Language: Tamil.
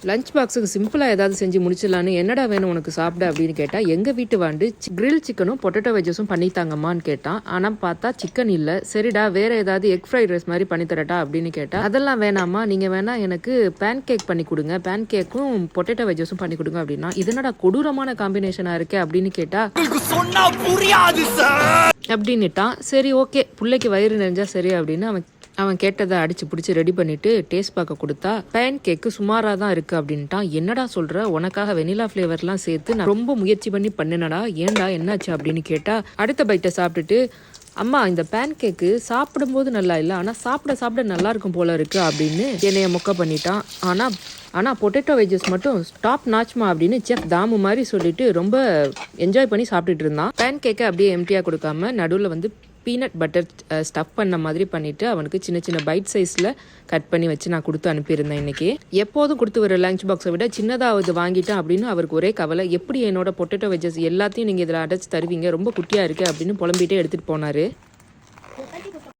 லஞ்ச் பாக்ஸுக்கு சிம்பிளாக ஏதாவது செஞ்சு முடிச்சிடலான்னு என்னடா வேணும் உனக்கு சாப்பிட அப்படின்னு கேட்டால் எங்கள் வீட்டு வாண்டு கிரில் சிக்கனும் பொட்டேட்டோ வெஜ்ஜஸும் பண்ணித்தாங்கம்மான்னு கேட்டான். ஆனால் பார்த்தா சிக்கன் இல்லை. சரிடா வேறு ஏதாவது எக் ஃப்ரைட் ரைஸ் மாதிரி பண்ணி தரட்டா அப்படின்னு கேட்டால் அதெல்லாம் வேணாம்மா, நீங்கள் வேணா எனக்கு பேன் கேக் பண்ணி கொடுங்க, பேன் கேக்கும் பொட்டேட்டோ வெஜ்ஜஸும் பண்ணி கொடுங்க அப்படின்னா. இதனடா கொடூரமான காம்பினேஷனாக இருக்கே அப்படின்னு கேட்டால் அப்படின்னுட்டான். சரி ஓகே, பிள்ளைக்கு வயிறு நிறைஞ்சா சரி அப்படின்னு அவன் கேட்டதை அடிச்சு பிடிச்சி ரெடி பண்ணிட்டு டேஸ்ட் பார்க்க கொடுத்தா பேன் கேக்கு சுமாராக தான் இருக்கு அப்படின்ட்டான். என்னடா சொல்ற, உனக்காக வெனிலா ஃப்ளேவர்லாம் சேர்த்து நான் ரொம்ப முயற்சி பண்ணி பண்ணினடா, ஏன்டா என்னாச்சு அப்படின்னு கேட்டா அடுத்த பைட்டை சாப்பிட்டுட்டு அம்மா இந்த பேன் கேக்கு சாப்பிடும்போது நல்லா இல்லை, ஆனால் சாப்பிட சாப்பிட நல்லா இருக்கும் போல இருக்கு அப்படின்னு என்னைய மொக்க பண்ணிட்டான். ஆனால் பொட்டேட்டோ வெஜ்ஜஸ் மட்டும் டாப் நாச்மா அப்படின்னு செஃப் தாமு மாதிரி சொல்லிட்டு ரொம்ப என்ஜாய் பண்ணி சாப்பிட்டுட்டு இருந்தான். பேன் கேக்கை அப்படியே எம்டியாக கொடுக்காம நடுவில் பீனட் பட்டர் ஸ்டஃப் பண்ண மாதிரி பண்ணிவிட்டு அவனுக்கு சின்ன சின்ன பைட் சைஸில் கட் பண்ணி வச்சு நான் கொடுத்து அனுப்பியிருந்தேன். இன்றைக்கி எப்போதும் கொடுத்து வர லஞ்ச் பாக்ஸை விட சின்னதாவது வாங்கிட்டேன் அப்படின்னு அவருக்கு ஒரே கவலை. எப்படி என்னோட பொட்டேட்டோ வெஜ்ஜஸ் எல்லாத்தையும் நீங்கள் இதில் அடைச்சி தருவீங்க, ரொம்ப குட்டியாக இருக்குது அப்படின்னு புலம்பிகிட்டே எடுத்துகிட்டு போனார்.